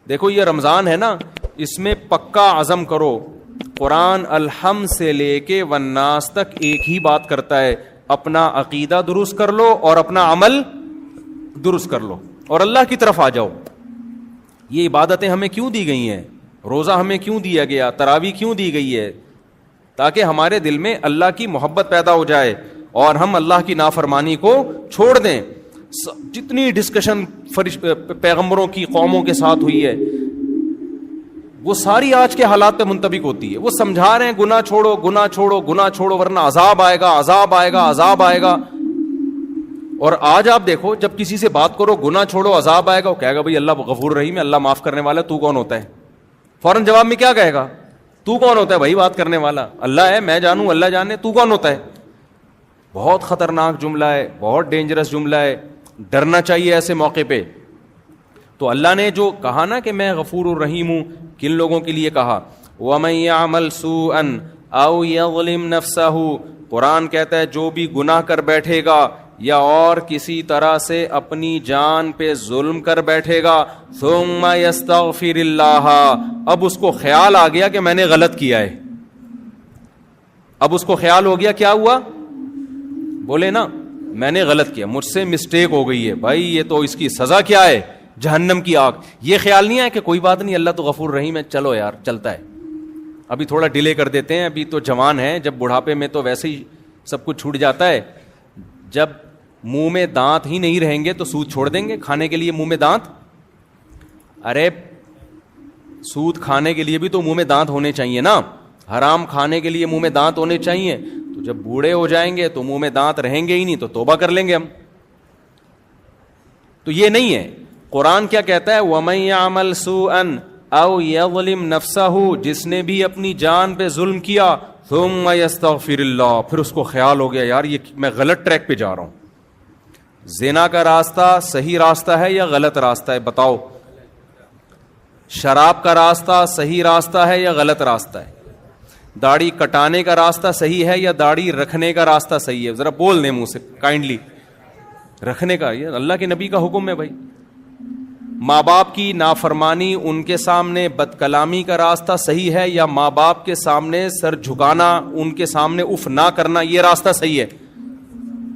دیکھو یہ رمضان ہے نا, اس میں پکا عزم کرو, قرآن الحمد سے لے کے والناس تک ایک ہی بات کرتا ہے, اپنا عقیدہ درست کر لو اور اپنا عمل درست کر لو اور اللہ کی طرف آ جاؤ. یہ عبادتیں ہمیں کیوں دی گئی ہیں, روزہ ہمیں کیوں دیا گیا, تراویح کیوں دی گئی ہے, تاکہ ہمارے دل میں اللہ کی محبت پیدا ہو جائے اور ہم اللہ کی نافرمانی کو چھوڑ دیں. جتنی ڈسکشن پیغمبروں کی قوموں کے ساتھ ہوئی ہے وہ ساری آج کے حالات پہ منطبق ہوتی ہے. وہ سمجھا رہے ہیں گناہ چھوڑو, گناہ چھوڑو, گناہ چھوڑو ورنہ عذاب آئے گا, عذاب آئے گا, عذاب آئے گا. اور آج آپ دیکھو جب کسی سے بات کرو گناہ چھوڑو عذاب آئے گا, وہ کہے گا بھائی اللہ غفور رحیم ہے, اللہ معاف کرنے والا ہے, تو کون ہوتا ہے؟ فوراً جواب میں کیا کہے گا؟ تو کون ہوتا ہے بھائی بات کرنے والا؟ اللہ ہے, میں جانوں, اللہ جانے, تو کون ہوتا ہے؟ بہت خطرناک جملہ ہے, بہت ڈینجرس جملہ ہے, ڈرنا چاہیے ایسے موقع پہ. تو اللہ نے جو کہا نا کہ میں غفور الرحیم ہوں, کن لوگوں کے لیے کہا؟ وَمَن يَعْمَلْ سُوءًا أَوْ يَظْلِمْ نَفْسَهُ, قرآن کہتا ہے جو بھی گناہ کر بیٹھے گا یا اور کسی طرح سے اپنی جان پہ ظلم کر بیٹھے گا, ثُمَّ يَسْتَغْفِرِ اللَّهَ, اب اس کو خیال آ گیا کہ میں نے غلط کیا ہے, اب اس کو خیال ہو گیا, کیا ہوا؟ بولے نا میں نے غلط کیا, مجھ سے مسٹیک ہو گئی ہے, بھائی یہ تو اس کی سزا کیا ہے؟ جہنم کی آگ. یہ خیال نہیں ہے کہ کوئی بات نہیں اللہ تو غفور رحیم ہے, چلو یار چلتا ہے, ابھی تھوڑا ڈیلے کر دیتے ہیں, ابھی تو جوان ہے, جب بڑھاپے میں تو ویسے ہی سب کچھ چھوٹ جاتا ہے. جب منہ میں دانت ہی نہیں رہیں گے تو سود چھوڑ دیں گے کھانے کے لیے منہ میں دانت؟ ارے سود کھانے کے لیے بھی تو منہ میں دانت ہونے چاہیے نا, حرام کھانے کے لیے منہ میں دانت ہونے چاہیے. تو جب بوڑھے ہو جائیں گے تو منہ میں دانت رہیں گے ہی نہیں, تو توبہ کر لیں گے ہم. تو یہ نہیں ہے. قرآن کیا کہتا ہے؟ وَمَن يَعْمَلْ سُوءًا أَوْ يَظْلِمْ نَفْسَهُ, جس نے بھی اپنی جان پہ ظلم کیا, ثُمَّ يَسْتَغْفِرِ اللَّهُ, پھر اس کو خیال ہو گیا یار یہ میں غلط ٹریک پہ جا رہا ہوں. زنا کا راستہ صحیح راستہ ہے یا غلط راستہ ہے بتاؤ؟ شراب کا راستہ صحیح راستہ ہے یا غلط راستہ ہے؟ داڑھی کٹانے کا راستہ صحیح ہے یا داڑھی رکھنے کا راستہ صحیح ہے؟ ذرا بول دیں منہ سے کائنڈلی. رکھنے کا, یہ اللہ کے نبی کا حکم ہے بھائی. ماں باپ کی نافرمانی, ان کے سامنے بد کلامی کا راستہ صحیح ہے یا ماں باپ کے سامنے سر جھکانا, ان کے سامنے اف نہ کرنا, یہ راستہ صحیح ہے؟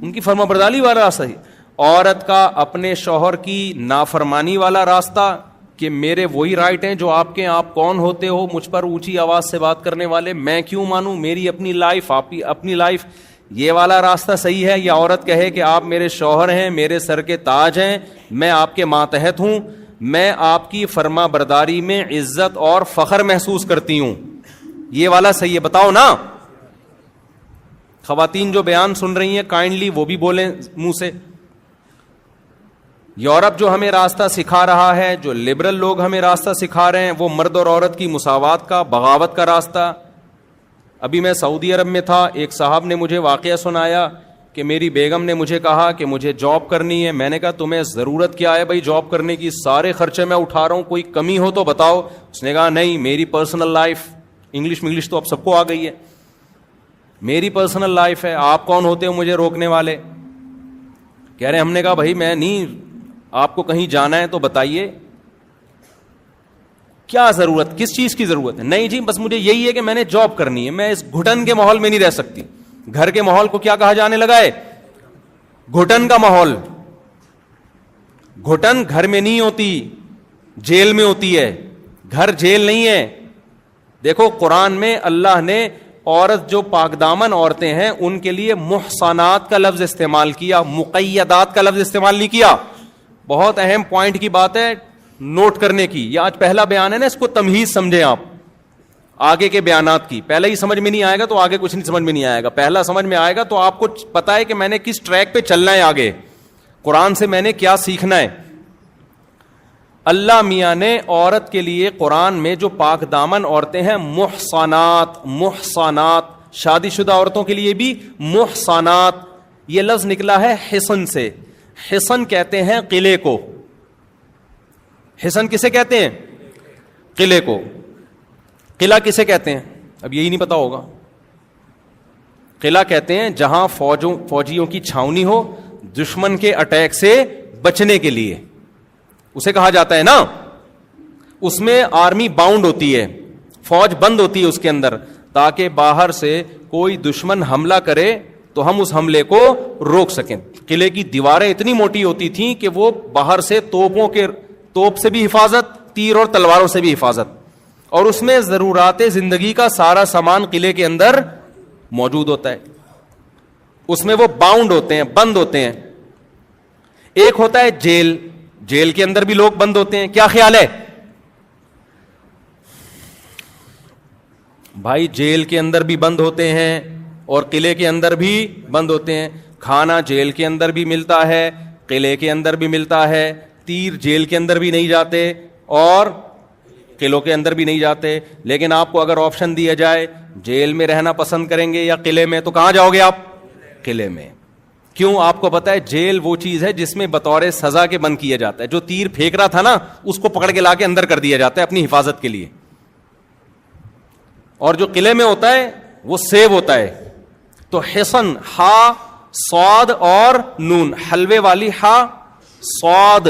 ان کی فرما برداری والا راستہ صحیح. عورت کا اپنے شوہر کی نافرمانی والا راستہ کہ میرے وہی رائٹ ہیں جو آپ کے, آپ کون ہوتے ہو مجھ پر اونچی آواز سے بات کرنے والے, میں کیوں مانوں, میری اپنی لائف, آپ کی اپنی لائف, یہ والا راستہ صحیح ہے؟ یا عورت کہے کہ آپ میرے شوہر ہیں, میرے سر کے تاج ہیں, میں آپ کے ماتحت ہوں, میں آپ کی فرما برداری میں عزت اور فخر محسوس کرتی ہوں, یہ والا صحیح ہے؟ بتاؤ نا. خواتین جو بیان سن رہی ہیں کائنڈلی وہ بھی بولیں منہ سے. یورپ جو ہمیں راستہ سکھا رہا ہے, جو لبرل لوگ ہمیں راستہ سکھا رہے ہیں, وہ مرد اور عورت کی مساوات کا, بغاوت کا راستہ. ابھی میں سعودی عرب میں تھا, ایک صاحب نے مجھے واقعہ سنایا کہ میری بیگم نے مجھے کہا کہ مجھے جاب کرنی ہے. میں نے کہا تمہیں ضرورت کیا ہے بھائی جاب کرنے کی, سارے خرچے میں اٹھا رہا ہوں, کوئی کمی ہو تو بتاؤ. اس نے کہا نہیں, میری پرسنل لائف, انگلش تو اب سب کو آ گئی ہے, میری پرسنل لائف ہے, آپ کون ہوتے ہو مجھے روکنے والے؟ کہہ رہے ہم نے کہا بھائی میں نہیں, آپ کو کہیں جانا ہے تو بتائیے کیا ضرورت, کس چیز کی ضرورت ہے؟ نہیں جی بس مجھے یہی ہے کہ میں نے جاب کرنی ہے, میں اس گھٹن کے ماحول میں نہیں رہ سکتی. گھر کے ماحول کو کیا کہا جانے لگا ہے؟ گھٹن کا ماحول. گھٹن گھر میں نہیں ہوتی, جیل میں ہوتی ہے, گھر جیل نہیں ہے. دیکھو قرآن میں اللہ نے عورت جو پاک دامن عورتیں ہیں ان کے لیے محصنات کا لفظ استعمال کیا, مقیدات کا لفظ استعمال نہیں کیا. بہت اہم پوائنٹ کی بات ہے نوٹ کرنے کی. یہ آج پہلا بیان ہے نا, اس کو تمہیز سمجھیں آپ آگے کے بیانات کی. پہلے ہی سمجھ میں نہیں آئے گا تو آگے کچھ نہیں سمجھ میں نہیں آئے گا. پہلا سمجھ میں آئے گا تو آپ کو پتا ہے کہ میں نے کس ٹریک پہ چلنا ہے, آگے قرآن سے میں نے کیا سیکھنا ہے. اللہ میاں نے عورت کے لیے قرآن میں جو پاک دامن عورتیں ہیں محصنات, محصنات, شادی شدہ عورتوں کے لیے بھی محصنات, یہ لفظ نکلا ہے حصن سے. حصن کہتے ہیں قلعے کو. حصن کسے کہتے ہیں؟ قلعے کو. قلعہ کسے کہتے ہیں؟ اب یہی نہیں پتا ہوگا. قلعہ کہتے ہیں جہاں فوجیوں کی چھاونی ہو دشمن کے اٹیک سے بچنے کے لیے, اسے کہا جاتا ہے نا. اس میں آرمی باؤنڈ ہوتی ہے, فوج بند ہوتی ہے اس کے اندر, تاکہ باہر سے کوئی دشمن حملہ کرے تو ہم اس حملے کو روک سکیں. قلعے کی دیواریں اتنی موٹی ہوتی تھیں کہ وہ باہر سے توپ سے بھی حفاظت, تیر اور تلواروں سے بھی حفاظت, اور اس میں ضرورات زندگی کا سارا سامان قلعے کے اندر موجود ہوتا ہے. اس میں وہ باؤنڈ ہوتے ہیں, بند ہوتے ہیں. ایک ہوتا ہے جیل, جیل کے اندر بھی لوگ بند ہوتے ہیں. کیا خیال ہے بھائی؟ جیل کے اندر بھی بند ہوتے ہیں اور قلعے کے اندر بھی بند ہوتے ہیں. کھانا جیل کے اندر بھی ملتا ہے, قلعے کے اندر بھی ملتا ہے. تیر جیل کے اندر بھی نہیں جاتے اور قلعوں کے اندر بھی نہیں جاتے. لیکن آپ کو اگر آپشن دیا جائے جیل میں رہنا پسند کریں گے یا قلعے میں, تو کہاں جاؤ گے آپ؟ قلعے میں. کیوں؟ آپ کو پتا ہے جیل وہ چیز ہے جس میں بطور سزا کے بند کیا جاتا ہے. جو تیر پھینک رہا تھا نا, اس کو پکڑ کے لا کے اندر کر دیا جاتا ہے اپنی حفاظت کے لیے. اور جو قلعے میں ہوتا ہے وہ سیو ہوتا ہے. تو حسن, ہا صاد اور نون, حلوے والی ہا, صاد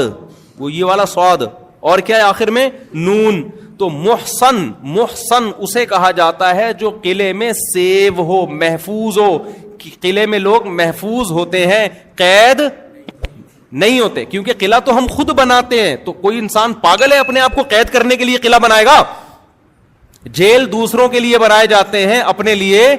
وہ یہ والا صاد, اور کیا ہے آخر میں؟ نون. تو محسن, محسن اسے کہا جاتا ہے جو قلعے میں سیو ہو, محفوظ ہو. قلعے میں لوگ محفوظ ہوتے ہیں, قید نہیں ہوتے, کیونکہ قلعہ تو ہم خود بناتے ہیں. تو کوئی انسان پاگل ہے اپنے آپ کو قید کرنے کے لیے قلعہ بنائے گا؟ جیل دوسروں کے لیے بنائے جاتے ہیں, اپنے لیے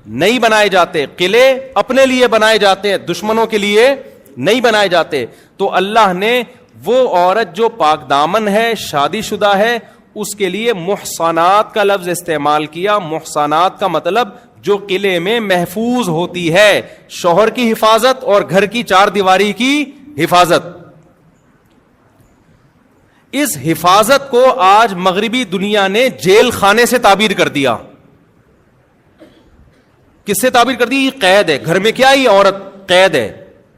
نہیں بنائے جاتے. قلعے اپنے لیے بنائے جاتے ہیں, دشمنوں کے لیے نہیں بنائے جاتے. تو اللہ نے وہ عورت جو پاک دامن ہے, شادی شدہ ہے, اس کے لیے محصنات کا لفظ استعمال کیا. محصنات کا مطلب جو قلعے میں محفوظ ہوتی ہے, شوہر کی حفاظت اور گھر کی چار دیواری کی حفاظت. اس حفاظت کو آج مغربی دنیا نے جیل خانے سے تعبیر کر دیا. کس سے تعبیر کر دی؟ یہ قید ہے. گھر میں کیا یہ عورت قید ہے,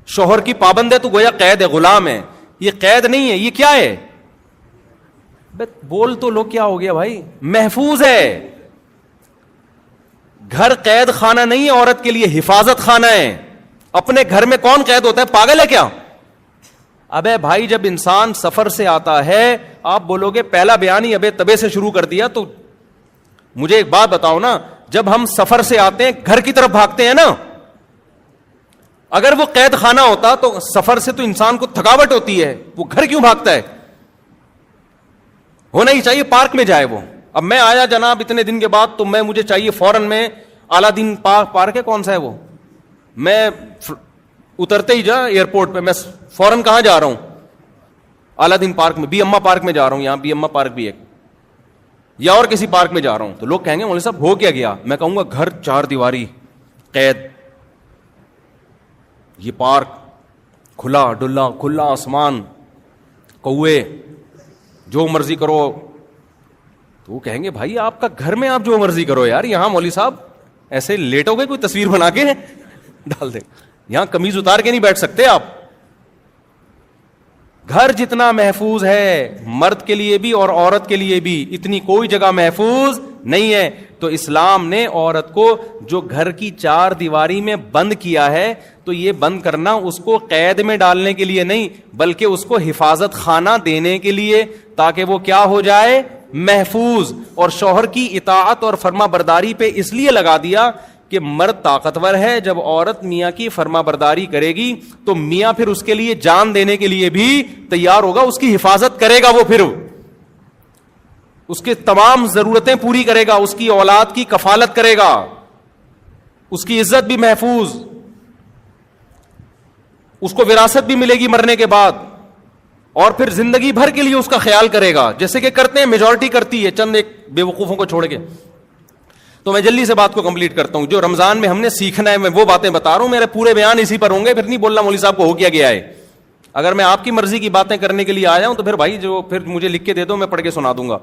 شوہر کی پابند ہے تو گویا قید ہے, غلام ہے. یہ قید نہیں ہے, یہ کیا ہے؟ بول تو لو کیا ہو گیا بھائی؟ محفوظ ہے. گھر قید خانہ نہیں ہے عورت کے لیے, حفاظت خانہ ہے. اپنے گھر میں کون قید ہوتا ہے؟ پاگل ہے کیا؟ ابے بھائی جب انسان سفر سے آتا ہے, آپ بولو گے پہلا بیان ہی ابے تبے سے شروع کر دیا. تو مجھے ایک بات بتاؤ نا, جب ہم سفر سے آتے ہیں گھر کی طرف بھاگتے ہیں نا, اگر وہ قید خانہ ہوتا تو سفر سے تو انسان کو تھکاوٹ ہوتی ہے, وہ گھر کیوں بھاگتا ہے؟ ہونا ہی چاہیے پارک میں جائے وہ. اب میں آیا جناب اتنے دن کے بعد, تو مجھے چاہیے فوراً میں اعلیٰ دین پارک ہے کون سا ہے وہ, میں اترتے ہی جا ایئرپورٹ پہ میں فوراً کہاں جا رہا ہوں؟ اعلیٰ دین پارک میں, بی اما پارک میں جا رہا ہوں. یہاں بی اما پارک بھی ایک, یا اور کسی پارک میں جا رہا ہوں. تو لوگ کہیں گے مولوی صاحب ہو کیا گیا؟ میں کہوں گا گھر چار دیواری, قید. یہ پارک کھلا ڈلا, کھلا آسمان, کوے, جو مرضی کرو. تو وہ کہیں گے بھائی آپ کا گھر میں آپ جو مرضی کرو یار, یہاں مولوی صاحب ایسے لیٹو گے کوئی تصویر بنا کے ڈال دے, یہاں قمیض اتار کے نہیں بیٹھ سکتے آپ. گھر جتنا محفوظ ہے مرد کے لیے بھی اور عورت کے لیے بھی, اتنی کوئی جگہ محفوظ نہیں ہے. تو اسلام نے عورت کو جو گھر کی چار دیواری میں بند کیا ہے, تو یہ بند کرنا اس کو قید میں ڈالنے کے لیے نہیں, بلکہ اس کو حفاظت خانہ دینے کے لیے, تاکہ وہ کیا ہو جائے؟ محفوظ. اور شوہر کی اطاعت اور فرما برداری پہ اس لیے لگا دیا کہ مرد طاقتور ہے, جب عورت میاں کی فرما برداری کرے گی تو میاں پھر اس کے لیے جان دینے کے لیے بھی تیار ہوگا, اس کی حفاظت کرے گا, وہ پھر اس کے تمام ضرورتیں پوری کرے گا, اس کی اولاد کی کفالت کرے گا, اس کی عزت بھی محفوظ, اس کو وراثت بھی ملے گی مرنے کے بعد, اور پھر زندگی بھر کے لیے اس کا خیال کرے گا, جیسے کہ کرتے ہیں, میجورٹی کرتی ہے, چند ایک بے وقوفوں کو چھوڑ کے. تو میں جلدی سے بات کو کمپلیٹ کرتا ہوں. جو رمضان میں ہم نے سیکھنا ہے میں وہ باتیں بتا رہا ہوں, میرے پورے بیان اسی پر ہوں گے, پھر نہیں بولنا مولوی صاحب کو ہو کیا گیا ہے. اگر میں آپ کی مرضی کی باتیں کرنے کے لیے آیا ہوں تو پھر بھائی جو پھر مجھے لکھ کے دے دو, میں پڑھ کے سنا دوں گا.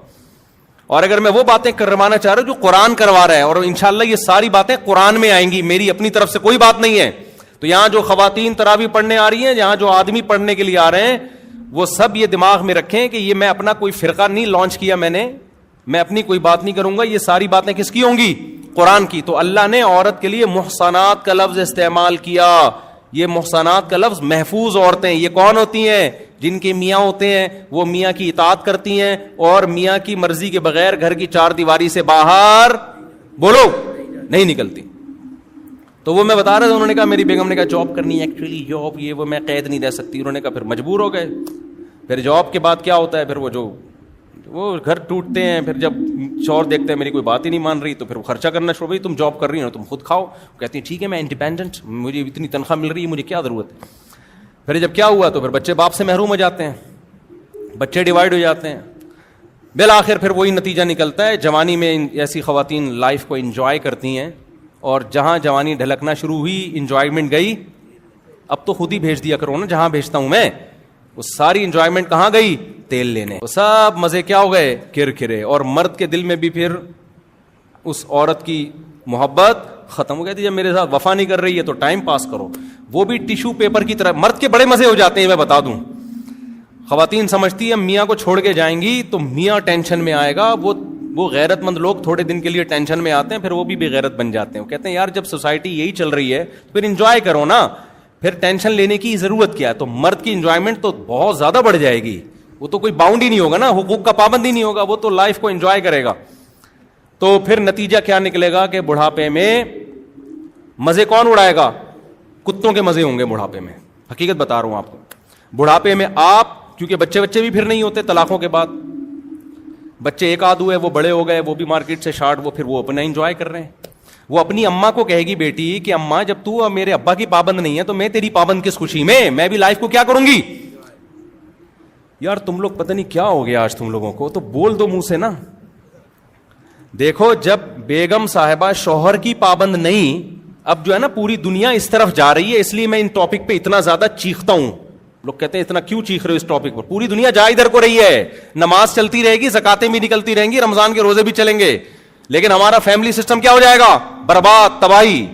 اور اگر میں وہ باتیں کروانا چاہ رہا ہوں جو قرآن کروا رہا ہے, اور انشاءاللہ یہ ساری باتیں قرآن میں آئیں گی, میری اپنی طرف سے کوئی بات نہیں ہے. تو یہاں جو خواتین تراویح پڑھنے آ رہی ہیں, یہاں جو آدمی پڑھنے کے لیے آ رہے ہیں, وہ سب یہ دماغ میں رکھیں کہ یہ میں اپنا کوئی فرقہ نہیں لانچ کیا, میں اپنی کوئی بات نہیں کروں گا, یہ ساری باتیں کس کی ہوں گی؟ قرآن کی. تو اللہ نے عورت کے لیے محصنات کا لفظ استعمال کیا. یہ محصنات کا لفظ محفوظ عورتیں یہ کون ہوتی ہیں؟ جن کے میاں ہوتے ہیں وہ میاں کی اطاعت کرتی ہیں اور میاں کی مرضی کے بغیر گھر کی چار دیواری سے باہر بولو نہیں نکلتی. تو وہ میں بتا رہا تھا, انہوں نے کہا میری بیگم نے کہا جاب کرنی ہے ایکچولی, جاب یہ وہ میں قید نہیں رہ سکتی. انہوں نے کہا پھر مجبور ہو گئے. پھر جاب کے بعد کیا ہوتا ہے, پھر وہ گھر ٹوٹتے ہیں. پھر جب شوہر دیکھتے ہیں میری کوئی بات ہی نہیں مان رہی, تو پھر وہ خرچہ کرنا شروع. بھائی تم جاب کر رہی ہو تم خود کھاؤ. کہتی ہیں ٹھیک ہے میں انڈیپینڈنٹ, مجھے اتنی تنخواہ مل رہی ہے, مجھے کیا ضرورت ہے. پھر جب کیا ہوا تو پھر بچے باپ سے محروم ہو جاتے ہیں, بچے ڈیوائڈ ہو جاتے ہیں. بالآخر پھر وہی نتیجہ نکلتا ہے. جوانی میں ایسی خواتین لائف کو انجوائے کرتی ہیں, اور جہاں جوانی ڈھلکنا شروع ہوئی انجوائمنٹ گئی. اب تو خود ہی بھیج دیا کرو نا جہاں بھیجتا ہوں میں, وہ ساری انجوائمنٹ کہاں گئی, تیل لینے. وہ سب مزے کیا ہو گئے, کرکرے. اور مرد کے دل میں بھی پھر اس عورت کی محبت ختم ہو گئی تھی. جب میرے ساتھ وفا نہیں کر رہی ہے تو ٹائم پاس کرو, وہ بھی ٹیشو پیپر کی طرح. مرد کے بڑے مزے ہو جاتے ہیں میں بتا دوں. خواتین سمجھتی ہے میاں کو چھوڑ کے جائیں گی تو میاں ٹینشن میں آئے گا. وہ غیرت مند لوگ تھوڑے دن کے لیے ٹینشن میں آتے ہیں, پھر وہ بھی بے غیرت بن جاتے ہیں. وہ کہتے ہیں یار جب سوسائٹی یہی چل رہی ہے تو پھر انجوائے کرو نا, پھر ٹینشن لینے کی ضرورت کیا ہے. تو مرد کی انجوائمنٹ تو بہت زیادہ بڑھ جائے گی. وہ تو کوئی باؤنڈ ہی نہیں ہوگا نا, حقوق کا پابند ہی نہیں ہوگا, وہ تو لائف کو انجوائے کرے گا. تو پھر نتیجہ کیا نکلے گا کہ بڑھاپے میں مزے کون اڑائے گا, کتوں کے مزے ہوں گے بڑھاپے میں. حقیقت بتا رہا ہوں آپ کو. بڑھاپے میں آپ کیونکہ بچے بھی پھر نہیں ہوتے طلاقوں کے بعد, بچے ایک آدھ ہوئے وہ بڑے ہو گئے, وہ بھی مارکیٹ سے شارٹ, وہ پھر وہ اپنا انجوائے کر رہے ہیں. وہ اپنی اماں کو کہے گی بیٹی کہ اماں جب تو میرے ابا کی پابند نہیں ہے تو میں تیری پابند کس خوشی میں بھی لائف کو کیا کروں گی. یار تم لوگ پتہ نہیں کیا ہو گیا آج تم لوگوں کو, تو بول دو منہ سے نا. دیکھو جب بیگم صاحبہ شوہر کی پابند نہیں, اب جو ہے نا پوری دنیا اس طرف جا رہی ہے, اس لیے میں ان ٹاپک پہ اتنا زیادہ چیختا ہوں. لوگ کہتے ہیں اتنا کیوں چیخ رہے ہو اس ٹاپک پر, پوری دنیا جا ادھر کو رہی ہے. نماز چلتی رہے گی, زکاتیں بھی نکلتی رہیں گی, رمضان کے روزے بھی چلیں گے, لیکن ہمارا فیملی سسٹم کیا ہو جائے گا, برباد, تباہی.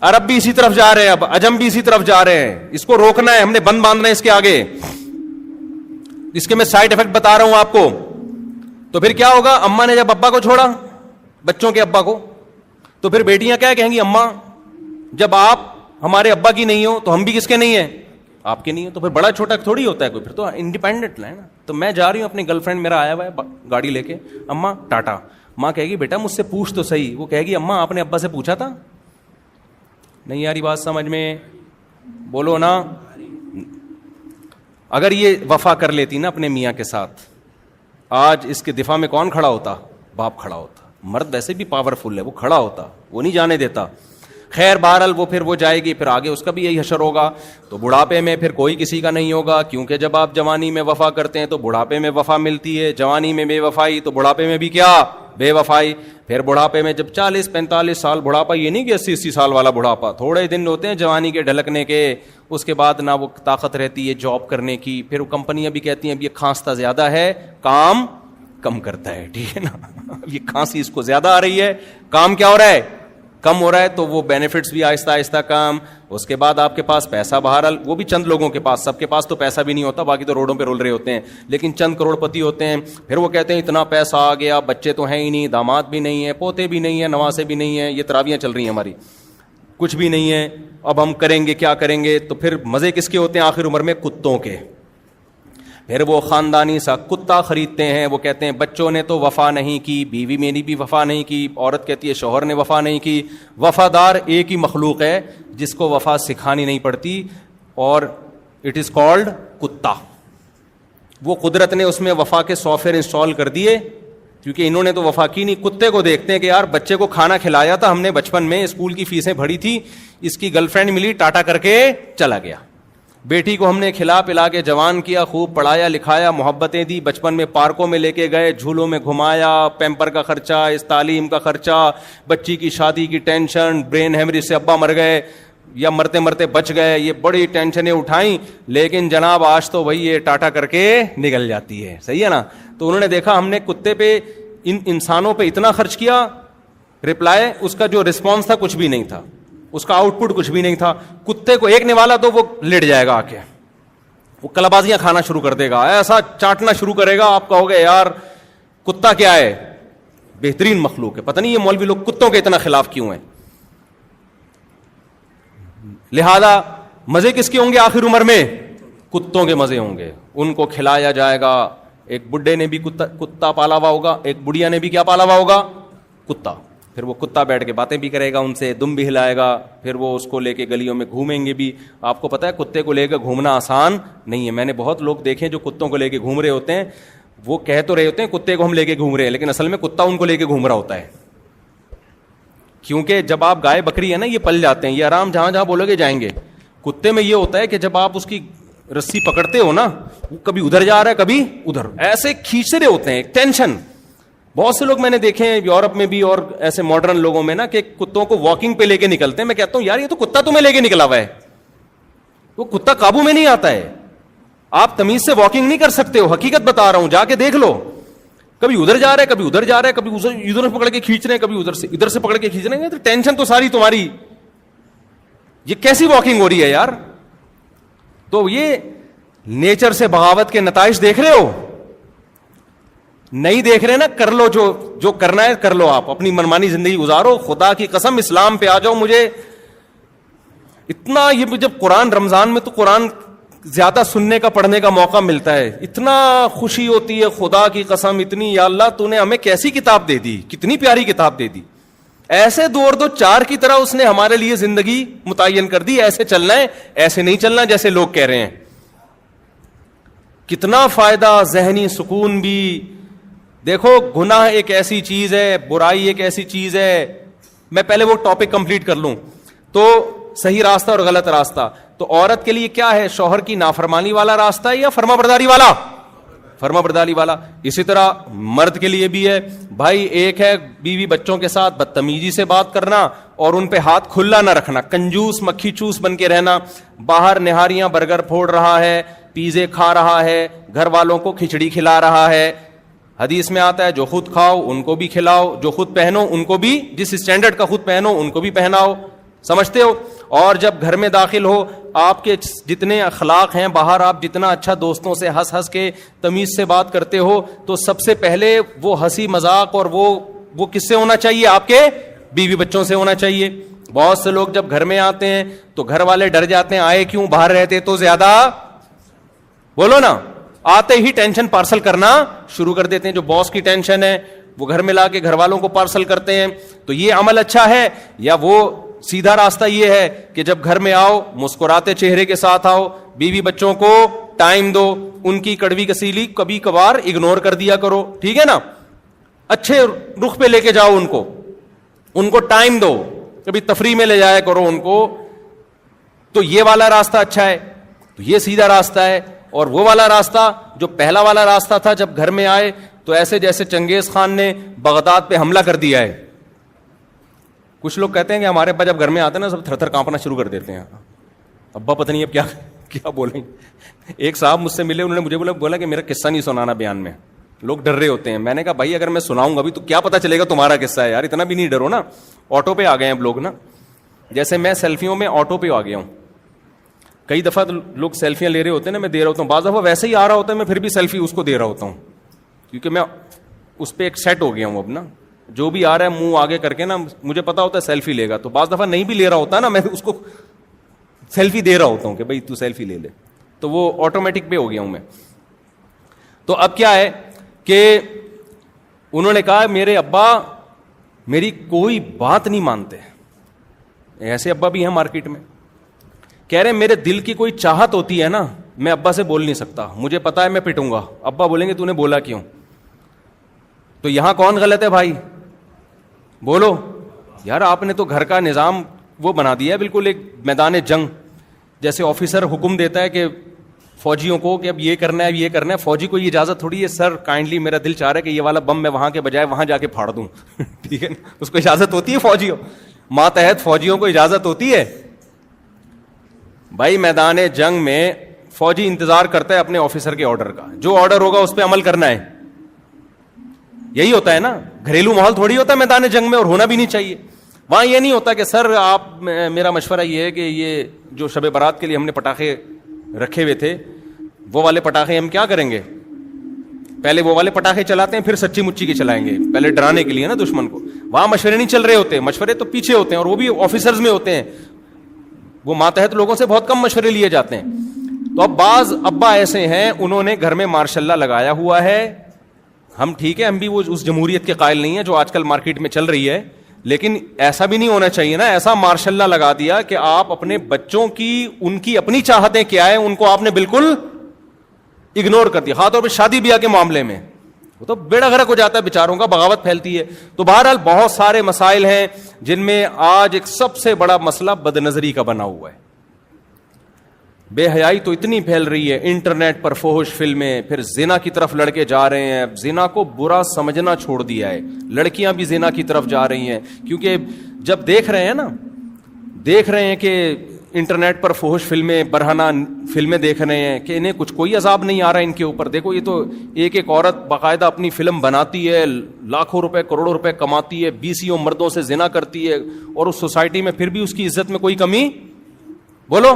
عرب بھی اسی طرف جا رہے ہیں, اب عجم بھی اسی طرف جا رہے ہیں. اس کو روکنا ہے, ہم نے بند باندھنا ہے اس کے آگے. اس کے میں سائڈ افیکٹ بتا رہا ہوں آپ کو. تو پھر کیا ہوگا, اماں نے جب ابا کو چھوڑا, بچوں کے ابا کو, تو پھر بیٹیاں کیا کہیں گی, اماں جب آپ ہمارے ابا کی نہیں ہو تو ہم بھی کس کے نہیں ہیں, آپ کے نہیں ہو. تو پھر بڑا چھوٹا تھوڑی ہوتا ہے کوئی, پھر تو انڈیپینڈنٹ ہے نا. تو میں جا رہی ہوں, اپنی گرل فرینڈ میرا آیا ہوا ہے گاڑی لے کے, اماں ٹاٹا. ماں کہے گی بیٹا مجھ سے پوچھ تو صحیح. وہ کہے گی اماں آپ نے ابا سے پوچھا تھا, نہیں یاری بات سمجھ میں, بولو نا. اگر یہ وفا کر لیتی نا اپنے میاں کے ساتھ, آج اس کے دفاع میں کون کھڑا ہوتا, باپ کھڑا ہوتا. مرد ویسے بھی پاورفل ہے, وہ کھڑا ہوتا, وہ نہیں جانے دیتا. خیر بہرحال وہ پھر وہ جائے گی, پھر آگے اس کا بھی یہی حشر ہوگا. تو بڑھاپے میں پھر کوئی کسی کا نہیں ہوگا, کیونکہ جب آپ جوانی میں وفا کرتے ہیں تو بڑھاپے میں وفا ملتی ہے. جوانی میں بے وفائی تو بڑھاپے میں بھی کیا, بے وفائی. پھر بڑھاپے میں جب 40-45 سال, بڑھاپا یہ نہیں کہ 80 سال والا بڑھاپا, تھوڑے دن ہوتے ہیں جوانی کے ڈھلکنے کے. اس کے بعد نہ وہ طاقت رہتی ہے جاب کرنے کی. پھر وہ کمپنیاں بھی کہتی ہیں اب یہ کھانستا زیادہ ہے, کام کم کرتا ہے, ٹھیک ہے نا. یہ کھانسی اس کو زیادہ آ رہی ہے, کام کیا ہو رہا ہے, کم ہو رہا ہے. تو وہ بینیفٹس بھی آہستہ آہستہ کم. اس کے بعد آپ کے پاس پیسہ, بہرحال وہ بھی چند لوگوں کے پاس, سب کے پاس تو پیسہ بھی نہیں ہوتا, باقی تو روڈوں پہ رول رہے ہوتے ہیں, لیکن چند کروڑ پتی ہوتے ہیں. پھر وہ کہتے ہیں اتنا پیسہ آ گیا, بچے تو ہیں ہی نہیں, داماد بھی نہیں ہے, پوتے بھی نہیں ہیں, نواسے بھی نہیں ہیں, یہ تراویاں چل رہی ہیں ہماری, کچھ بھی نہیں ہے. اب ہم کریں گے کیا کریں گے. تو پھر مزے کس کے ہوتے ہیں آخر عمر میں, کتوں کے. پھر وہ خاندانی سا کتا خریدتے ہیں. وہ کہتے ہیں بچوں نے تو وفا نہیں کی, بیوی میری بھی وفا نہیں کی. عورت کہتی ہے شوہر نے وفا نہیں کی. وفادار ایک ہی مخلوق ہے جس کو وفا سکھانی نہیں پڑتی, اور اٹ از کالڈ کتا. وہ قدرت نے اس میں وفا کے سافٹ ویئر انسٹال کر دیے, کیونکہ انہوں نے تو وفا کی نہیں. کتے کو دیکھتے ہیں کہ یار بچے کو کھانا کھلایا تھا ہم نے بچپن میں, اسکول کی فیسیں بھری تھی, اس کی گرل فرینڈ ملی, ٹاٹا کر کے چلا گیا. بیٹی کو ہم نے کھلا پلا کے جوان کیا, خوب پڑھایا لکھایا, محبتیں دی, بچپن میں پارکوں میں لے کے گئے, جھولوں میں گھمایا, پیمپر کا خرچہ, اس تعلیم کا خرچہ, بچی کی شادی کی ٹینشن, برین ہیمریج سے ابا مر گئے یا مرتے مرتے بچ گئے, یہ بڑی ٹینشنیں اٹھائیں. لیکن جناب آج تو وہی یہ ٹاٹا کر کے نکل جاتی ہے, صحیح ہے نا. تو انہوں نے دیکھا ہم نے کتے پہ, ان انسانوں پہ اتنا خرچ کیا, رپلائی اس کا جو رسپانس تھا کچھ بھی نہیں تھا, اس کا آؤٹ پٹ کچھ بھی نہیں تھا. کتے کو ایک نوالا تو وہ لیٹ جائے گا آ کے, وہ کلابازیاں کھانا شروع کر دے گا, ایسا چاٹنا شروع کرے گا, آپ کہو گے یار کتا کیا ہے, بہترین مخلوق ہے. پتہ نہیں یہ مولوی لوگ کتوں کے اتنا خلاف کیوں ہیں. لہذا مزے کس کے ہوں گے آخر عمر میں, کتوں کے مزے ہوں گے, ان کو کھلایا جائے گا. ایک بڈھے نے بھی کتا پالا ہوا ہوگا, ایک بڑھیا نے بھی کیا پالا ہوا ہوگا, کتا. پھر وہ کتا بیٹھ کے باتیں بھی کرے گا ان سے, دم بھی ہلائے گا, پھر وہ اس کو لے کے گلیوں میں گھومیں گے بھی. آپ کو پتا ہے کتے کو لے کے گھومنا آسان نہیں ہے. میں نے بہت لوگ دیکھے جو کتوں کو لے کے گھوم رہے ہوتے ہیں, وہ کہہ تو رہے ہوتے ہیں کتے کو ہم لے کے گھوم رہے ہیں, لیکن اصل میں کتا ان کو لے کے گھوم رہا ہوتا ہے. کیونکہ جب آپ گائے بکری ہے نا, یہ پل جاتے ہیں, یہ آرام جہاں جہاں بولو گے جائیں گے. کتے میں یہ ہوتا ہے کہ جب آپ اس کی رسی پکڑتے ہو نا, وہ کبھی ادھر جا رہا ہے کبھی ادھر, ایسے کھینچ رہے ہوتے ہیں, ٹینشن. بہت سے لوگ میں نے دیکھے ہیں یورپ میں بھی اور ایسے ماڈرن لوگوں میں نا, کہ کتوں کو واکنگ پہ لے کے نکلتے ہیں. میں کہتا ہوں یار یہ تو کتا تمہیں لے کے نکلا ہوا ہے, وہ کتا قابو میں نہیں آتا ہے. آپ تمیز سے واکنگ نہیں کر سکتے ہو, حقیقت بتا رہا ہوں, جا کے دیکھ لو. کبھی ادھر جا رہا ہے کبھی ادھر جا رہا ہے, کبھی ادھر پکڑ کے کھینچ رہے ہیں, کبھی ادھر سے پکڑ کے کھینچ رہے ہیں. تو ٹینشن تو ساری تمہاری, یہ کیسی واکنگ ہو رہی ہے یار. تو یہ نیچر سے بغاوت کے نتائج دیکھ رہے ہو, نہیں دیکھ رہے نا, کر لو جو کرنا ہے کر لو. آپ اپنی منمانی زندگی گزارو, خدا کی قسم اسلام پہ آ جاؤ. مجھے اتنا, یہ جب قرآن رمضان میں تو قرآن زیادہ سننے کا پڑھنے کا موقع ملتا ہے, اتنا خوشی ہوتی ہے خدا کی قسم اتنی, یا اللہ تو نے ہمیں کیسی کتاب دے دی, کتنی پیاری کتاب دے دی. ایسے 2 اور 2 4 کی طرح اس نے ہمارے لیے زندگی متعین کر دی. ایسے چلنا ہے, ایسے نہیں چلنا جیسے لوگ کہہ رہے ہیں. کتنا فائدہ, ذہنی سکون بھی. دیکھو گناہ ایک ایسی چیز ہے, برائی ایک ایسی چیز ہے. میں پہلے وہ ٹاپک کمپلیٹ کر لوں. تو صحیح راستہ اور غلط راستہ. تو عورت کے لیے کیا ہے, شوہر کی نافرمانی والا راستہ ہے یا فرما برداری والا؟ فرما برداری والا. اسی طرح مرد کے لیے بھی ہے بھائی. ایک ہے بیوی بچوں کے ساتھ بدتمیزی سے بات کرنا اور ان پہ ہاتھ کھلا نہ رکھنا, کنجوس مکھی چوس بن کے رہنا. باہر نہاریاں برگر پھوڑ رہا ہے, پیزے کھا رہا ہے, گھر والوں کو کھچڑی کھلا رہا ہے. حدیث میں آتا ہے جو خود کھاؤ ان کو بھی کھلاؤ, جو خود پہنو ان کو بھی, جس اسٹینڈرڈ کا خود پہنو ان کو بھی پہناؤ. سمجھتے ہو؟ اور جب گھر میں داخل ہو, آپ کے جتنے اخلاق ہیں باہر, آپ جتنا اچھا دوستوں سے ہنس ہنس کے تمیز سے بات کرتے ہو, تو سب سے پہلے وہ ہنسی مذاق اور وہ کس سے ہونا چاہیے, آپ کے بیوی بچوں سے ہونا چاہیے. بہت سے لوگ جب گھر میں آتے ہیں تو گھر والے ڈر جاتے ہیں, آئے کیوں, باہر رہتے تو زیادہ, بولو نا, آتے ہی ٹینشن پارسل کرنا شروع کر دیتے ہیں. جو باس کی ٹینشن ہے وہ گھر میں لا کے گھر والوں کو پارسل کرتے ہیں. تو یہ عمل اچھا ہے یا وہ سیدھا راستہ یہ ہے کہ جب گھر میں آؤ مسکراتے چہرے کے ساتھ آؤ, بیوی بچوں کو ٹائم دو, ان کی کڑوی کسیلی کبھی کبھار اگنور کر دیا کرو, ٹھیک ہے نا, اچھے رخ پہ لے کے جاؤ ان کو ٹائم دو, کبھی تفریح میں لے جایا کرو ان کو. تو یہ والا راستہ اچھا ہے, تو یہ سیدھا راستہ ہے. اور وہ والا راستہ جو پہلا والا راستہ تھا, جب گھر میں آئے تو ایسے جیسے چنگیز خان نے بغداد پہ حملہ کر دیا ہے. کچھ لوگ کہتے ہیں کہ ہمارے ابا جب گھر میں آتے ہیں نا, سب تھر تھر کانپنا شروع کر دیتے ہیں. ابا پتہ نہیں اب کیا بولیں. ایک صاحب مجھ سے ملے, انہوں نے مجھے بولا کہ میرا قصہ نہیں سنانا بیان میں, لوگ ڈر رہے ہوتے ہیں. میں نے کہا بھائی اگر میں سناؤں گا بھی تو کیا پتا چلے گا تمہارا قصہ ہے, یار اتنا بھی نہیں ڈرو نا. آٹو پہ آ گئے ہیں اب لوگ نا, جیسے میں سیلفیوں میں آٹو پہ آ گیا ہوں. کئی دفعہ لوگ سیلفیاں لے رہے ہوتے ہیں نا, میں دے رہا ہوتا ہوں. بعض دفعہ ویسے ہی آ رہا ہوتا ہے, میں پھر بھی سیلفی اس کو دے رہا ہوتا ہوں, کیونکہ میں اس پہ ایک سیٹ ہو گیا ہوں اب نا. جو بھی آ رہا ہے منہ آگے کر کے نا, مجھے پتا ہوتا ہے سیلفی لے گا. تو بعض دفعہ نہیں بھی لے رہا ہوتا نا, میں اس کو سیلفی دے رہا ہوتا ہوں کہ بھائی تو سیلفی لے لے. تو وہ آٹومیٹک پہ ہو گیا ہوں میں. تو اب کیا ہے کہ انہوں نے کہا میرے ابا میری کوئی بات نہیں مانتے. ایسے ابا بھی ہیں مارکیٹ میں. کہہ رہے میرے دل کی کوئی چاہت ہوتی ہے نا, میں ابا سے بول نہیں سکتا, مجھے پتا ہے میں پٹوں گا. ابا بولیں گے تو نے بولا کیوں. تو یہاں کون غلط ہے بھائی, بولو یار. آپ نے تو گھر کا نظام وہ بنا دیا ہے بالکل ایک میدان جنگ. جیسے آفیسر حکم دیتا ہے کہ فوجیوں کو کہ اب یہ کرنا ہے, اب یہ کرنا ہے. فوجی کو یہ اجازت تھوڑی ہے, سر کائنڈلی میرا دل چاہ رہا ہے کہ یہ والا بم میں وہاں کے بجائے وہاں جا کے پھاڑ دوں. ٹھیک ہے, اس کو اجازت ہوتی ہے فوجیوں, ماتحت فوجیوں کو اجازت ہوتی ہے. بھائی میدان جنگ میں فوجی انتظار کرتا ہے اپنے آفیسر کے آرڈر کا, جو آرڈر ہوگا اس پہ عمل کرنا ہے. یہی ہوتا ہے نا, گھریلو ماحول تھوڑی ہوتا ہے میدان جنگ میں, اور ہونا بھی نہیں چاہیے. وہاں یہ نہیں ہوتا کہ سر آپ, میرا مشورہ یہ ہے کہ یہ جو شب برات کے لیے ہم نے پٹاخے رکھے ہوئے تھے وہ والے پٹاخے ہم کیا کریں گے, پہلے وہ والے پٹاخے چلاتے ہیں پھر سچی مچی کے چلائیں گے, پہلے ڈرانے کے لیے نا دشمن کو. وہاں مشورے نہیں چل رہے ہوتے, مشورے تو پیچھے ہوتے ہیں, اور وہ بھی آفیسرز میں ہوتے ہیں. وہ ماتحت لوگوں سے بہت کم مشورے لیے جاتے ہیں. تو اب بعض ابا ایسے ہیں انہوں نے گھر میں ماشاء اللہ لگایا ہوا ہے. ہم ٹھیک ہے, ہم بھی وہ اس جمہوریت کے قائل نہیں ہیں جو آج کل مارکیٹ میں چل رہی ہے, لیکن ایسا بھی نہیں ہونا چاہیے نا, ایسا ماشاء اللہ لگا دیا کہ آپ اپنے بچوں کی ان کی اپنی چاہتیں کیا ہے ان کو آپ نے بالکل اگنور کر دیا. خاص طور پہ شادی بیاہ کے معاملے میں وہ تو بیڑا غرق ہو جاتا ہے بیچاروں کا, بغاوت پھیلتی ہے. تو بہرحال بہت سارے مسائل ہیں جن میں آج ایک سب سے بڑا مسئلہ بد نظری کا بنا ہوا ہے. بے حیائی تو اتنی پھیل رہی ہے, انٹرنیٹ پر فحش فلمیں, پھر زنا کی طرف لڑکے جا رہے ہیں, زنا کو برا سمجھنا چھوڑ دیا ہے, لڑکیاں بھی زنا کی طرف جا رہی ہیں, کیونکہ جب دیکھ رہے ہیں کہ انٹرنیٹ پر فحش فلمیں, برہنہ فلمیں دیکھ رہے ہیں کہ انہیں کوئی عذاب نہیں آ رہا ان کے اوپر. دیکھو یہ تو ایک عورت باقاعدہ اپنی فلم بناتی ہے, لاکھوں روپے کروڑوں روپے کماتی ہے, 20 مردوں سے زنا کرتی ہے, اور اس سوسائٹی میں پھر بھی اس کی عزت میں کوئی کمی بولو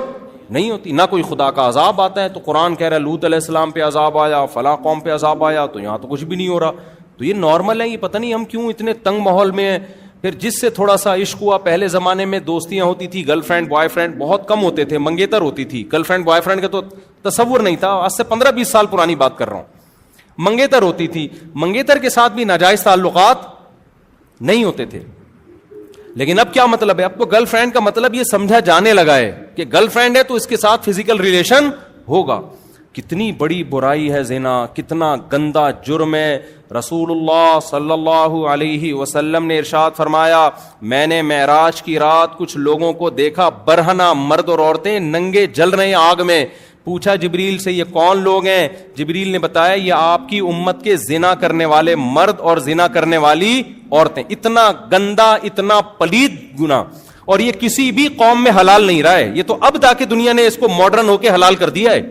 نہیں ہوتی, نہ کوئی خدا کا عذاب آتا ہے. تو قرآن کہہ رہا ہے لوط علیہ السلام پہ عذاب آیا, فلاں قوم پہ عذاب آیا, تو یہاں تو کچھ بھی نہیں ہو رہا. تو یہ نارمل ہے, یہ پتہ نہیں ہم کیوں اتنے تنگ ماحول میں ہیں. پھر جس سے تھوڑا سا عشق ہوا, پہلے زمانے میں دوستیاں ہوتی تھی, گرل فرینڈ بوائے فرینڈ بہت کم ہوتے تھے, منگیتر ہوتی تھی. گرل فرینڈ بوائے فرینڈ کا تو تصور نہیں تھا, آج سے 15-20 سال پرانی بات کر رہا ہوں. منگیتر ہوتی تھی, منگیتر کے ساتھ بھی ناجائز تعلقات نہیں ہوتے تھے. لیکن اب کیا مطلب ہے, اب تو گرل فرینڈ کا مطلب یہ سمجھا جانے لگا ہے کہ گرل فرینڈ ہے تو اس کے ساتھ فزیکل ریلیشن ہوگا. کتنی بڑی برائی ہے زنا, کتنا گندا جرم ہے. رسول اللہ صلی اللہ علیہ وسلم نے ارشاد فرمایا, میں نے معراج کی رات کچھ لوگوں کو دیکھا, برہنہ مرد اور عورتیں ننگے جل رہے ہیں آگ میں. پوچھا جبریل سے یہ کون لوگ ہیں؟ جبریل نے بتایا یہ آپ کی امت کے زنا کرنے والے مرد اور زنا کرنے والی عورتیں. اتنا گندا, اتنا پلید گناہ, اور یہ کسی بھی قوم میں حلال نہیں رہا ہے. یہ تو اب تاکہ دنیا نے اس کو ماڈرن ہو کے حلال کر دیا ہے.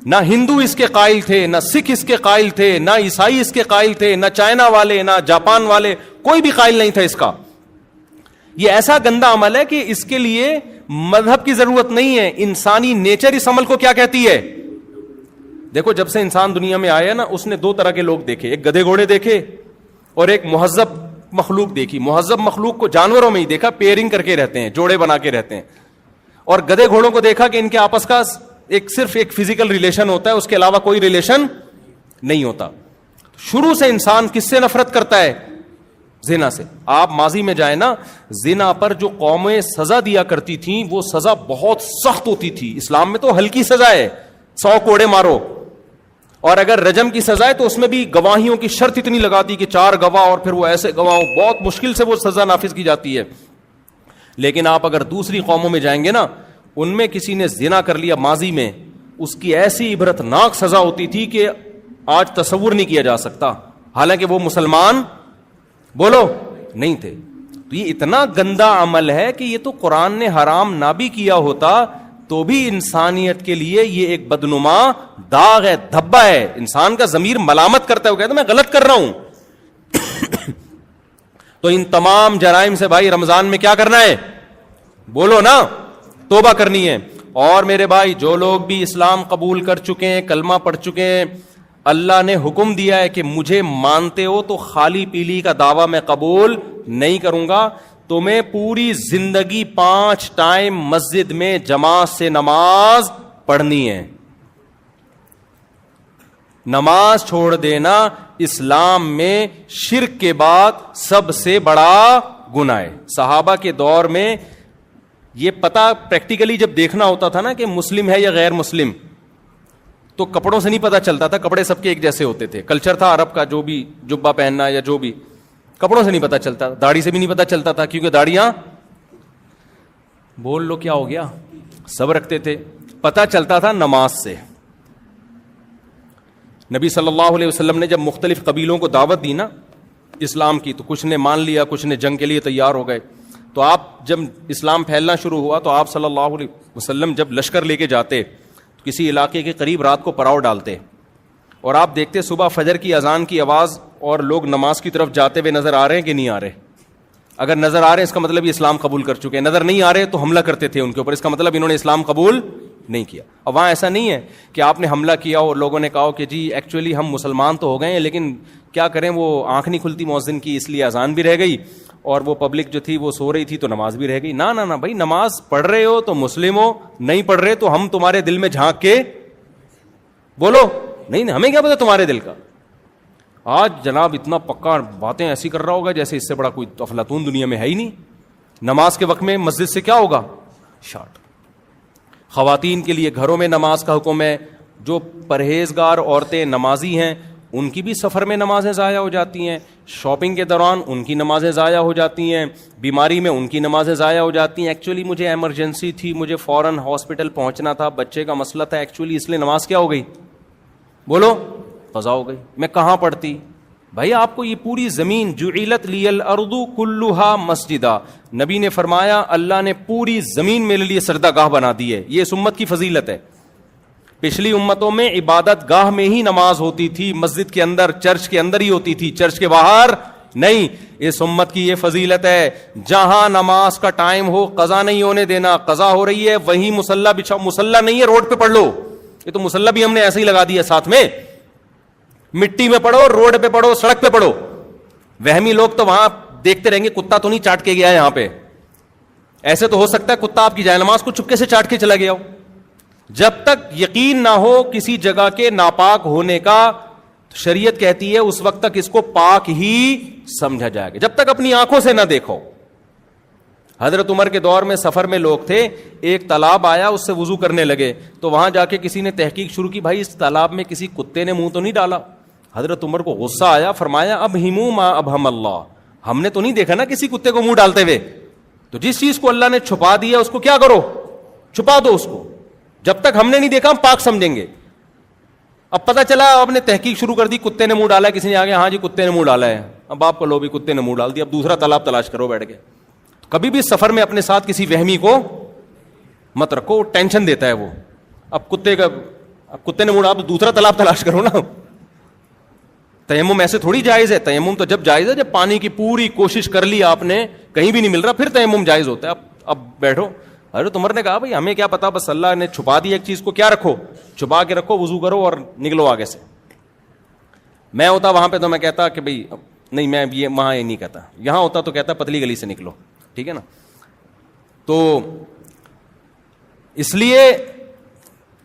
نہ ہندو اس کے قائل تھے, نہ سکھ اس کے قائل تھے, نہ عیسائی اس کے قائل تھے, نہ چائنا والے, نہ جاپان والے, کوئی بھی قائل نہیں تھا اس کا. یہ ایسا گندا عمل ہے کہ اس کے لیے مذہب کی ضرورت نہیں ہے. انسانی نیچر اس عمل کو کیا کہتی ہے. دیکھو جب سے انسان دنیا میں آیا نا, اس نے 2 طرح کے لوگ دیکھے, ایک گدھے گھوڑے دیکھے اور ایک مہذب مخلوق دیکھی. مہذب مخلوق کو جانوروں میں ہی دیکھا, پیئرنگ کر کے رہتے ہیں, جوڑے بنا کے رہتے ہیں. اور گدھے گھوڑوں کو دیکھا کہ ان کے آپس کا صرف ایک فزیکل ریلیشن ہوتا ہے, اس کے علاوہ کوئی ریلیشن نہیں ہوتا. شروع سے انسان کس سے نفرت کرتا ہے؟ زنا سے. آپ ماضی میں جائیں نا, زنا پر جو قومیں سزا دیا کرتی تھیں وہ سزا بہت سخت ہوتی تھی. اسلام میں تو ہلکی سزا ہے, 100 کوڑے مارو, اور اگر رجم کی سزا ہے تو اس میں بھی گواہیوں کی شرط اتنی لگا دی کہ 4 گواہ, اور پھر وہ ایسے گواہ, بہت مشکل سے وہ سزا نافذ کی جاتی ہے. لیکن آپ اگر دوسری قوموں میں جائیں گے نا, ان میں کسی نے زنا کر لیا ماضی میں, اس کی ایسی عبرتناک سزا ہوتی تھی کہ آج تصور نہیں کیا جا سکتا, حالانکہ وہ مسلمان بولو نہیں تھے. تو یہ اتنا گندا عمل ہے کہ یہ تو قرآن نے حرام نہ بھی کیا ہوتا تو بھی انسانیت کے لیے یہ ایک بدنما داغ ہے, دھبا ہے. انسان کا ضمیر ملامت کرتا ہے, وہ کہتا ہے میں غلط کر رہا ہوں. تو ان تمام جرائم سے بھائی رمضان میں کیا کرنا ہے؟ بولو نا, توبہ کرنی ہے. اور میرے بھائی جو لوگ بھی اسلام قبول کر چکے ہیں, کلمہ پڑھ چکے ہیں, اللہ نے حکم دیا ہے کہ مجھے مانتے ہو تو خالی پیلی کا دعویٰ میں قبول نہیں کروں گا. تمہیں پوری زندگی 5 ٹائم مسجد میں جماعت سے نماز پڑھنی ہے. نماز چھوڑ دینا اسلام میں شرک کے بعد سب سے بڑا گناہ ہے. صحابہ کے دور میں یہ پتہ پریکٹیکلی جب دیکھنا ہوتا تھا نا کہ مسلم ہے یا غیر مسلم, تو کپڑوں سے نہیں پتہ چلتا تھا, کپڑے سب کے ایک جیسے ہوتے تھے. کلچر تھا عرب کا, جو بھی جبہ پہننا یا جو بھی, کپڑوں سے نہیں پتہ چلتا, داڑھی سے بھی نہیں پتہ چلتا تھا, کیونکہ داڑیاں بول لو کیا ہو گیا سب رکھتے تھے. پتہ چلتا تھا نماز سے. نبی صلی اللہ علیہ وسلم نے جب مختلف قبیلوں کو دعوت دی نا اسلام کی, تو کچھ نے مان لیا, کچھ نے جنگ کے لیے تیار ہو گئے. تو آپ جب اسلام پھیلنا شروع ہوا تو آپ صلی اللہ علیہ وسلم جب لشکر لے کے جاتے تو کسی علاقے کے قریب رات کو پڑاؤ ڈالتے, اور آپ دیکھتے صبح فجر کی اذان کی آواز اور لوگ نماز کی طرف جاتے ہوئے نظر آ رہے ہیں کہ نہیں آ رہے. اگر نظر آ رہے ہیں اس کا مطلب یہ اسلام قبول کر چکے ہیں, نظر نہیں آ رہے تو حملہ کرتے تھے ان کے اوپر, اس کا مطلب انہوں نے اسلام قبول نہیں کیا. اور وہاں ایسا نہیں ہے کہ آپ نے حملہ کیا اور لوگوں نے کہا کہ جی ایکچولی ہم مسلمان تو ہو گئے ہیں لیکن کیا کریں, وہ آنکھ نہیں کھلتی مؤذن کی, اس لیے اذان بھی رہ گئی اور وہ پبلک جو تھی وہ سو رہی تھی تو نماز بھی رہ گئی. نہ نہ بھائی, نماز پڑھ رہے ہو تو مسلم ہو, نہیں پڑھ رہے تو ہم تمہارے دل میں جھانک کے بولو. نہیں ہمیں کیا پتا تمہارے دل کا. آج جناب اتنا پکا باتیں ایسی کر رہا ہوگا جیسے اس سے بڑا کوئی افلاطون دنیا میں ہے ہی نہیں. نماز کے وقت میں مسجد سے کیا ہوگا؟ شارٹ. خواتین کے لیے گھروں میں نماز کا حکم ہے. جو پرہیزگار عورتیں نمازی ہیں ان کی بھی سفر میں نمازیں ضائع ہو جاتی ہیں, شاپنگ کے دوران ان کی نمازیں ضائع ہو جاتی ہیں, بیماری میں ان کی نمازیں ضائع ہو جاتی ہیں. ایکچولی مجھے ایمرجنسی تھی, مجھے فوراً ہاسپٹل پہنچنا تھا, بچے کا مسئلہ تھا ایکچولی, اس لیے نماز کیا ہو گئی؟ بولو, قضا ہو گئی. میں کہاں پڑھتی بھائی؟ آپ کو یہ پوری زمین جعلت لی الارض کلھا مسجدا, نبی نے فرمایا اللہ نے پوری زمین میرے لیے سجدہ گاہ بنا دی ہے. یہ اس امت کی فضیلت ہے. پچھلی امتوں میں عبادت گاہ میں ہی نماز ہوتی تھی, مسجد کے اندر, چرچ کے اندر ہی ہوتی تھی, چرچ کے باہر نہیں. اس امت کی یہ فضیلت ہے, جہاں نماز کا ٹائم ہو قضا نہیں ہونے دینا. قضا ہو رہی ہے وہیں مصلی بچھاؤ, مصلی نہیں ہے روڈ پہ پڑھ لو. یہ تو مصلی بھی ہم نے ایسے ہی لگا دیا ساتھ میں, مٹی میں پڑھو, روڈ پہ پڑھو, سڑک پہ پڑھو. وہمی لوگ تو وہاں دیکھتے رہیں گے کتا تو نہیں چاٹ کے گیا یہاں پہ. ایسے تو ہو سکتا ہے کتا آپ کی جائے نماز کو چپکے سے چاٹ کے چلا گیا ہو. جب تک یقین نہ ہو کسی جگہ کے ناپاک ہونے کا, شریعت کہتی ہے اس وقت تک اس کو پاک ہی سمجھا جائے گا, جب تک اپنی آنکھوں سے نہ دیکھو. حضرت عمر کے دور میں سفر میں لوگ تھے, ایک تالاب آیا, اس سے وضو کرنے لگے, تو وہاں جا کے کسی نے تحقیق شروع کی, بھائی اس تالاب میں کسی کتے نے منہ تو نہیں ڈالا؟ حضرت عمر کو غصہ آیا, فرمایا اب ہمو ما ابہم اللہ, ہم نے تو نہیں دیکھا نا کسی کتے کو منہ ڈالتے ہوئے. تو جس چیز کو اللہ نے چھپا دیا اس کو کیا کرو؟ چھپا دو اس کو. جب تک ہم نے نہیں دیکھا ہم پاک سمجھیں گے. اب پتہ چلا آپ نے تحقیق شروع کر دی, کتے نے منہ ڈالا ہے, کسی نے آگے ہاں جی کتے نے منہ ڈالا ہے, اب آپ کو لو بھی کتے نے منہ ڈال دیا, اب دوسرا تالاب تلاش کرو بیٹھ کے. کبھی بھی سفر میں اپنے ساتھ کسی وہمی کو مت رکھو, ٹینشن دیتا ہے وہ. اب کتے نے منہ ڈالا, دوسرا تالاب تلاش کرو نا. تیمم ایسے تھوڑی جائز ہے. تیمم تو جب جائز ہے جب پانی کی پوری کوشش کر لی آپ نے, کہیں بھی نہیں مل رہا, پھر تیمم جائز ہوتا ہے. اب بیٹھو. حضرت عمر نے کہا بھائی ہمیں کیا پتا, بس اللہ نے چھپا دی ایک چیز کو, کیا رکھو؟ چھپا کے رکھو, وضو کرو اور نکلو آگے سے. میں ہوتا وہاں پہ تو میں کہتا کہ بھائی نہیں, میں یہ وہاں یہ نہیں کہتا, یہاں ہوتا تو کہتا پتلی گلی سے نکلو, ٹھیک ہے نا. تو اس لیے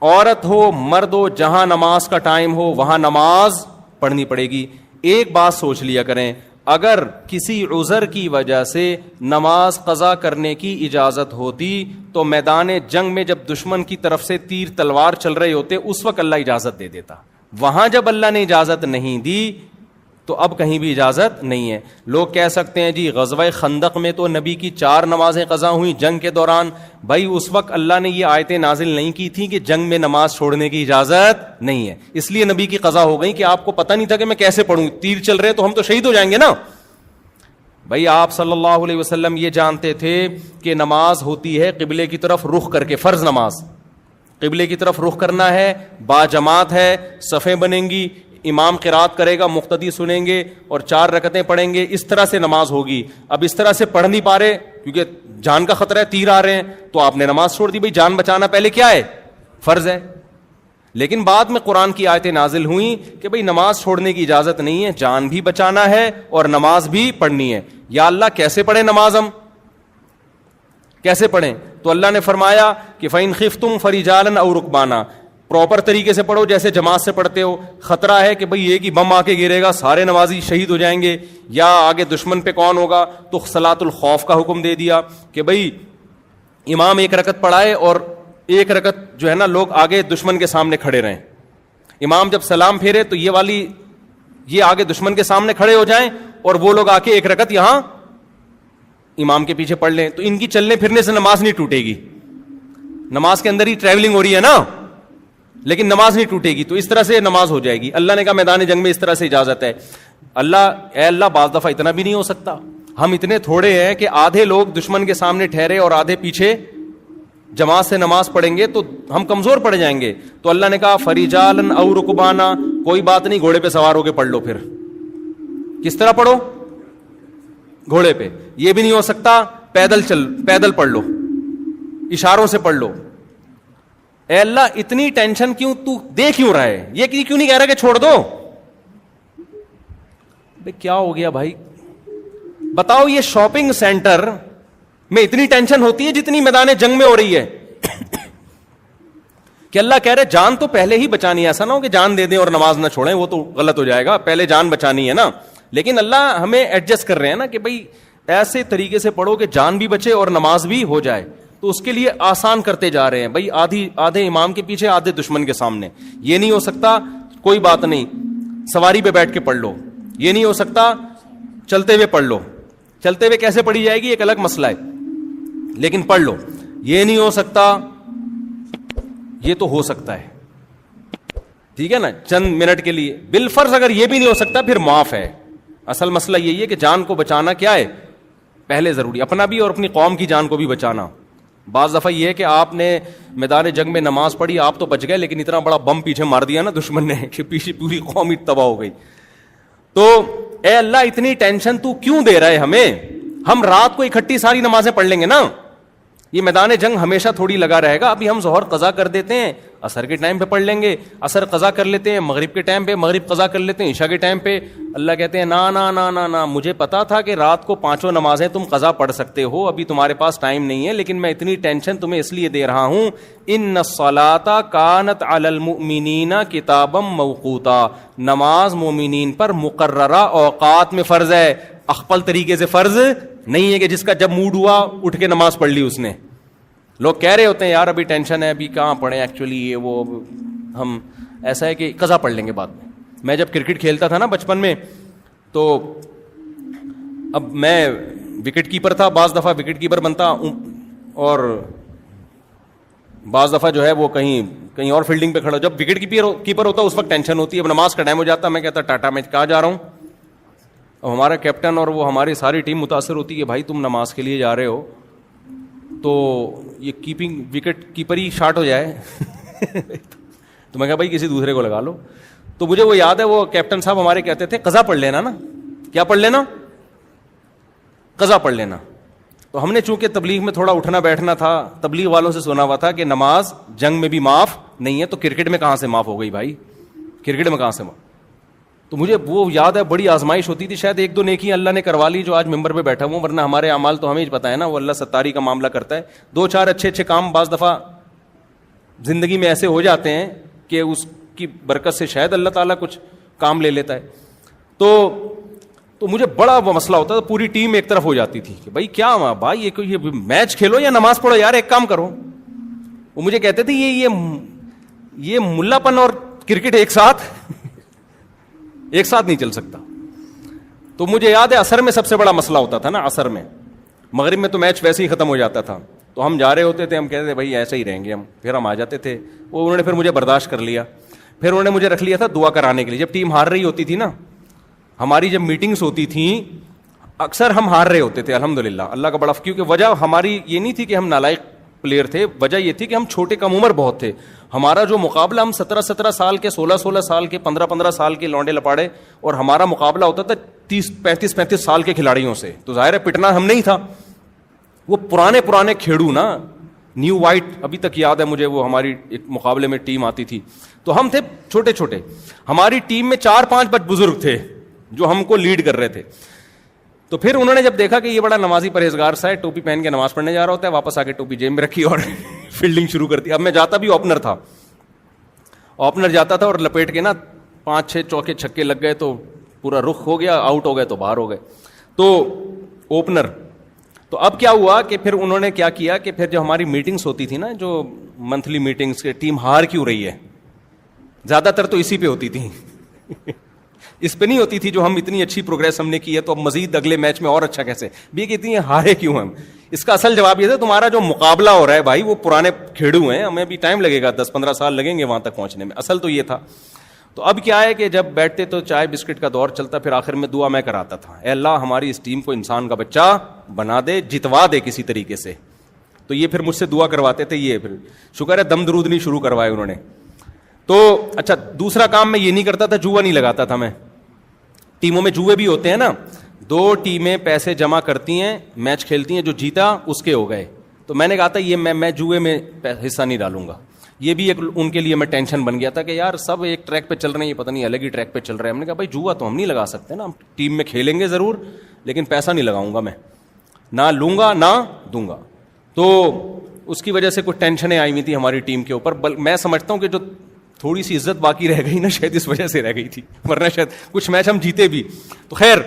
عورت ہو مرد ہو, جہاں نماز کا ٹائم ہو وہاں نماز پڑھنی پڑے گی. ایک بات سوچ لیا کریں, اگر کسی عذر کی وجہ سے نماز قضا کرنے کی اجازت ہوتی تو میدان جنگ میں جب دشمن کی طرف سے تیر تلوار چل رہے ہوتے اس وقت اللہ اجازت دے دیتا. وہاں جب اللہ نے اجازت نہیں دی تو اب کہیں بھی اجازت نہیں ہے. لوگ کہہ سکتے ہیں جی غزوہ خندق میں تو نبی کی 4 نمازیں قضا ہوئیں جنگ کے دوران. بھائی اس وقت اللہ نے یہ آیتیں نازل نہیں کی تھی کہ جنگ میں نماز چھوڑنے کی اجازت نہیں ہے, اس لیے نبی کی قضا ہو گئی کہ آپ کو پتہ نہیں تھا کہ میں کیسے پڑھوں, تیر چل رہے تو ہم تو شہید ہو جائیں گے نا. بھائی آپ صلی اللہ علیہ وسلم یہ جانتے تھے کہ نماز ہوتی ہے قبلے کی طرف رخ کر کے, فرض نماز قبلے کی طرف رخ کرنا ہے, با جماعت ہے, صفیں بنیں گی, امام قرات کرے گا, مقتدی سنیں گے اور 4 رکعتیں پڑھیں گے, اس طرح سے نماز ہوگی. اب اس طرح سے پڑھ نہیں پا رہے کیونکہ جان کا خطرہ ہے, تیر آ رہے ہیں, تو آپ نے نماز چھوڑ دی. بھائی جان بچانا پہلے کیا ہے؟ فرض ہے. لیکن بعد میں قرآن کی آیتیں نازل ہوئیں کہ بھئی نماز چھوڑنے کی اجازت نہیں ہے, جان بھی بچانا ہے اور نماز بھی پڑھنی ہے. یا اللہ کیسے پڑھیں نماز, ہم کیسے پڑھیں؟ تو اللہ نے فرمایا کہ فَإِنْ خِفْتُمْ فَرِجَالًا أَوْ رُكْبَانًا, پراپر طریقے سے پڑھو جیسے جماعت سے پڑھتے ہو. خطرہ ہے کہ بھئی ایک ہی بم آ کے گرے گا, سارے نمازی شہید ہو جائیں گے, یا آگے دشمن پہ کون ہوگا, تو صلاۃ الخوف کا حکم دے دیا کہ بھئی امام 1 رکعت پڑھائے اور 1 رکعت جو ہے نا لوگ آگے دشمن کے سامنے کھڑے رہیں. امام جب سلام پھیرے تو یہ آگے دشمن کے سامنے کھڑے ہو جائیں اور وہ لوگ آ کے 1 رکعت یہاں امام کے پیچھے پڑھ لیں. تو ان کی چلنے پھرنے سے نماز نہیں ٹوٹے گی, نماز کے اندر ہی ٹریولنگ ہو رہی ہے نا, لیکن نماز نہیں ٹوٹے گی. تو اس طرح سے نماز ہو جائے گی. اللہ نے کہا میدان جنگ میں اس طرح سے اجازت ہے. اے اللہ بعض دفعہ اتنا بھی نہیں ہو سکتا, ہم اتنے تھوڑے ہیں کہ آدھے لوگ دشمن کے سامنے ٹھہرے اور آدھے پیچھے جماعت سے نماز پڑھیں گے تو ہم کمزور پڑ جائیں گے. تو اللہ نے کہا فریجالن او رکبانا, کوئی بات نہیں, گھوڑے پہ سوار ہو کے پڑھ لو. پھر کس طرح پڑھو؟ گھوڑے پہ. یہ بھی نہیں ہو سکتا پیدل پڑھ لو, اشاروں سے پڑھ لو. اے اللہ اتنی ٹینشن کیوں, تو دے کیوں رہا ہے, یہ کیوں نہیں کہہ رہا کہ چھوڑ دو؟ بھائی کیا ہو گیا بھائی, بتاؤ یہ شاپنگ سینٹر میں اتنی ٹینشن ہوتی ہے جتنی میدان جنگ میں ہو رہی ہے کہ اللہ کہہ رہے جان تو پہلے ہی بچانی ہے. ایسا نہ ہو کہ جان دے دیں اور نماز نہ چھوڑیں, وہ تو غلط ہو جائے گا, پہلے جان بچانی ہے نا. لیکن اللہ ہمیں ایڈجسٹ کر رہے ہیں نا کہ بھائی ایسے طریقے سے پڑھو کہ جان بھی بچے اور نماز بھی ہو جائے. تو اس کے لیے آسان کرتے جا رہے ہیں بھائی, آدھے امام کے پیچھے آدھے دشمن کے سامنے. یہ نہیں ہو سکتا, کوئی بات نہیں, سواری پہ بیٹھ کے پڑھ لو. یہ نہیں ہو سکتا, چلتے ہوئے پڑھ لو. چلتے ہوئے کیسے پڑھی جائے گی ایک الگ مسئلہ ہے, لیکن پڑھ لو. یہ نہیں ہو سکتا, یہ تو ہو سکتا ہے, ٹھیک ہے نا, چند منٹ کے لیے. بالفرض اگر یہ بھی نہیں ہو سکتا پھر معاف ہے. اصل مسئلہ یہی ہے کہ جان کو بچانا کیا ہے پہلے ضروری, اپنا بھی اور اپنی قوم کی جان کو بھی بچانا. بعض دفعہ یہ ہے کہ آپ نے میدان جنگ میں نماز پڑھی, آپ تو بچ گئے, لیکن اتنا بڑا بم پیچھے مار دیا نا دشمن نے کہ پیچھے پوری قوم ہی تباہ ہو گئی. تو اے اللہ اتنی ٹینشن تو کیوں دے رہا ہے ہمیں؟ ہم رات کو اکٹھی ساری نمازیں پڑھ لیں گے نا, یہ میدان جنگ ہمیشہ تھوڑی لگا رہے گا. ابھی ہم ظہر قضا کر دیتے ہیں, عصر کے ٹائم پہ پڑھ لیں گے, عصر قضا کر لیتے ہیں, مغرب کے ٹائم پہ مغرب قضا کر لیتے ہیں, عشاء کے ٹائم پہ. اللہ کہتے ہیں نا نا نا نا نا, مجھے پتا تھا کہ رات کو 5 نمازیں تم قضا پڑھ سکتے ہو, ابھی تمہارے پاس ٹائم نہیں ہے, لیکن میں اتنی ٹینشن تمہیں اس لیے دے رہا ہوں. ان الصلاۃ کانت علی المؤمنین کتابا موقوتا, نماز مومنین پر مقررہ اوقات میں فرض ہے, اخپل طریقے سے فرض نہیں ہے کہ جس کا جب موڈ ہوا اٹھ کے نماز پڑھ لی اس نے. لوگ کہہ رہے ہوتے ہیں یار ابھی ٹینشن ہے, ابھی کہاں پڑھیں, ایکچولی یہ وہ, ہم ایسا ہے کہ قضا پڑھ لیں گے بعد میں. میں جب کرکٹ کھیلتا تھا نا بچپن میں, تو اب میں وکٹ کیپر تھا, بعض دفعہ وکٹ کیپر بنتا اور بعض دفعہ جو ہے وہ کہیں اور فیلڈنگ پہ کھڑا. جب وکٹ کیپر ہوتا اس وقت ٹینشن ہوتی ہے, اب نماز کا ٹائم ہو جاتا, میں کہتا ٹاٹا میں کہاں جا رہا ہوں. اب ہمارا کیپٹن اور وہ ہماری ساری ٹیم متاثر ہوتی ہے, بھائی تم نماز کے لیے جا رہے ہو تو یہ کیپنگ وکٹ کیپر ہی شارٹ ہو جائے تو میں کہا بھائی کسی دوسرے کو لگا لو. تو مجھے وہ یاد ہے, وہ کیپٹن صاحب ہمارے کہتے تھے قضا پڑھ لینا نا. کیا پڑھ لینا؟ قضا پڑھ لینا. تو ہم نے چونکہ تبلیغ میں تھوڑا اٹھنا بیٹھنا تھا, تبلیغ والوں سے سنا ہوا تھا کہ نماز جنگ میں بھی معاف نہیں ہے, تو کرکٹ میں کہاں سے معاف ہو گئی بھائی, کرکٹ میں کہاں سے معاف. تو مجھے وہ یاد ہے, بڑی آزمائش ہوتی تھی, شاید 1-2 نیکی اللہ نے کروا لی جو آج ممبر پہ بیٹھا ہوں, ورنہ ہمارے اعمال تو ہمیں پتہ ہے نا, وہ اللہ ستاری کا معاملہ کرتا ہے. 2-4 اچھے کام بعض دفعہ زندگی میں ایسے ہو جاتے ہیں کہ اس کی برکت سے شاید اللہ تعالیٰ کچھ کام لے لیتا ہے. تو مجھے بڑا وہ مسئلہ ہوتا تھا, پوری ٹیم ایک طرف ہو جاتی تھی کہ بھائی کیا بھائی یہ میچ کھیلو یا نماز پڑھو یار, ایک کام کرو. وہ مجھے کہتے تھے یہ ملا پن اور کرکٹ ایک ساتھ نہیں چل سکتا. تو مجھے یاد ہے عصر میں سب سے بڑا مسئلہ ہوتا تھا نا, عصر میں. مغرب میں تو میچ ویسے ہی ختم ہو جاتا تھا, تو ہم جا رہے ہوتے تھے, ہم کہتے تھے بھائی ایسے ہی رہیں گے ہم, پھر ہم آ جاتے تھے. وہ انہوں نے پھر مجھے برداشت کر لیا, پھر انہوں نے مجھے رکھ لیا تھا دعا کرانے کے لیے. جب ٹیم ہار رہی ہوتی تھی نا, ہماری جب میٹنگز ہوتی تھیں اکثر ہم ہار رہے ہوتے تھے الحمدللہ, اللہ کا بڑا, کیونکہ وجہ ہماری یہ نہیں تھی کہ ہم نالائق پلیئر تھے, وجہ یہ تھی کہ ہم چھوٹے کم عمر بہت تھے. ہمارا جو مقابلہ, ہم 17 سال کے, 16 سال کے, 15 سال کے لونڈے لپاڑے, اور ہمارا مقابلہ ہوتا تھا 35 سال کے کھلاڑیوں سے. تو ظاہر ہے پٹنا ہم نہیں تھا, وہ پرانے کھیڑو نا, نیو وائٹ, ابھی تک یاد ہے مجھے, وہ ہماری ایک مقابلے میں ٹیم آتی تھی, تو ہم تھے چھوٹے. ہماری ٹیم میں 4-5 بزرگ تھے جو ہم کو لیڈ کر رہے تھے. تو پھر انہوں نے جب دیکھا کہ یہ بڑا نمازی پرہیزگار سا ہے, ٹوپی پہن کے نماز پڑھنے جا رہا ہوتا ہے, واپس آ کے ٹوپی جیب میں رکھی اور فیلڈنگ شروع کر دی. اب میں جاتا بھی اوپنر تھا, اوپنر جاتا تھا اور لپیٹ کے نا 5-6 چوکے چھکے لگ گئے تو پورا رخ ہو گیا, آؤٹ ہو گئے تو باہر ہو گئے. تو اوپنر. تو اب کیا ہوا کہ پھر انہوں نے کیا کیا کہ پھر جو ہماری میٹنگز ہوتی تھی نا, جو منتھلی میٹنگز کے, ٹیم ہار کیوں رہی ہے, زیادہ تر تو اسی پہ ہوتی تھی اس پہ نہیں ہوتی تھی جو ہم اتنی اچھی پروگریس ہم نے کی ہے تو اب مزید اگلے میچ میں اور اچھا کیسے بھی, کہ اتنی ہارے کیوں ہم. اس کا اصل جواب یہ تھا تمہارا جو مقابلہ ہو رہا ہے بھائی وہ پرانے کھیڑو ہیں, ہمیں بھی ٹائم لگے گا, 10-15 سال لگیں گے وہاں تک پہنچنے میں. اصل تو یہ تھا. تو اب کیا ہے کہ جب بیٹھتے تو چائے بسکٹ کا دور چلتا, پھر آخر میں دعا میں کراتا تھا, اے اللہ ہماری اس ٹیم کو انسان کا بچہ بنا دے, جتوا دے کسی طریقے سے. تو یہ پھر مجھ سے دعا کرواتے تھے, یہ پھر شکر ہے دم درود نہیں شروع کروائے انہوں نے. تو اچھا دوسرا کام میں یہ نہیں کرتا تھا, جوا نہیں لگاتا تھا میں. ٹیموں میں جوئے بھی ہوتے ہیں نا, 2 ٹیمیں پیسے جمع کرتی ہیں, میچ کھیلتی ہیں, جو جیتا اس کے ہو گئے. تو میں نے کہا تھا یہ میں جوئے میں حصہ نہیں ڈالوں گا. یہ بھی ایک ان کے لیے میں ٹینشن بن گیا تھا کہ یار سب ایک ٹریک پہ چل رہے ہیں, یہ پتہ نہیں الگ ہی ٹریک پہ چل رہے ہیں. ہم نے کہا بھائی جوا تو ہم نہیں لگا سکتے نا, ہم ٹیم میں کھیلیں گے ضرور, لیکن پیسہ نہیں لگاؤں گا میں, نہ لوں گا نہ دوں گا. تو اس کی وجہ سے کچھ ٹینشنیں آئی ہوئی تھی ہماری ٹیم کے اوپر. میں سمجھتا ہوں کہ جو تھوڑی سی عزت باقی رہ گئی نا, شاید اس وجہ سے رہ گئی تھی, ورنہ شاید کچھ میچ ہم جیتے بھی. تو خیر,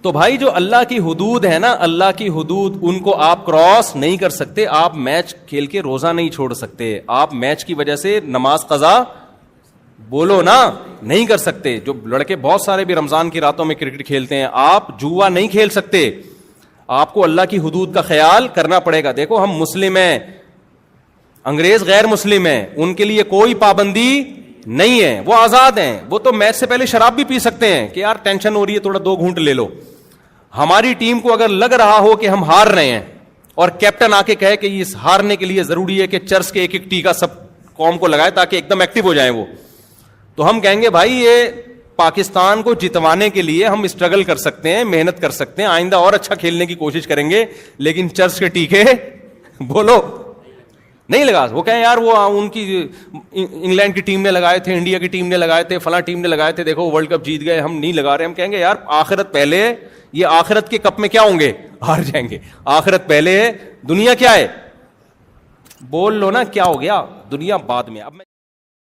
تو بھائی جو اللہ کی حدود ہے نا, اللہ کی حدود, ان کو آپ کراس نہیں کر سکتے. آپ میچ کھیل کے روزہ نہیں چھوڑ سکتے, آپ میچ کی وجہ سے نماز قضا بولو نا نہیں کر سکتے. جو لڑکے بہت سارے بھی رمضان کی راتوں میں کرکٹ کھیلتے ہیں, آپ جوا نہیں کھیل سکتے. آپ کو اللہ کی حدود کا خیال کرنا پڑے گا. دیکھو ہم مسلم ہیں, انگریز غیر مسلم ہیں, ان کے لیے کوئی پابندی نہیں ہے, وہ آزاد ہیں. وہ تو میچ سے پہلے شراب بھی پی سکتے ہیں کہ یار ٹینشن ہو رہی ہے تھوڑا 2 گھونٹ لے لو. ہماری ٹیم کو اگر لگ رہا ہو کہ ہم ہار رہے ہیں اور کیپٹن آ کے کہے کہ اس ہارنے کے لیے ضروری ہے کہ چرس کے ایک ٹیکا سب قوم کو لگائے تاکہ ایک دم ایکٹیو ہو جائیں وہ, تو ہم کہیں گے بھائی یہ پاکستان کو جتوانے کے لیے ہم اسٹرگل کر سکتے ہیں, محنت کر سکتے ہیں, آئندہ اور اچھا کھیلنے کی کوشش کریں گے, لیکن چرچ کے ٹیکے بولو نہیں لگا. وہ کہیں یار وہ ان کی انگلینڈ کی ٹیم نے لگائے تھے, انڈیا کی ٹیم نے لگائے تھے, فلاں ٹیم نے لگائے تھے, دیکھو ورلڈ کپ جیت گئے, ہم نہیں لگا رہے. ہم کہیں گے یار آخرت پہلے, یہ آخرت کے کپ میں کیا ہوں گے, ہار جائیں گے. آخرت پہلے ہے, دنیا کیا ہے, بول لو نا کیا ہو گیا, دنیا بعد میں. اب میں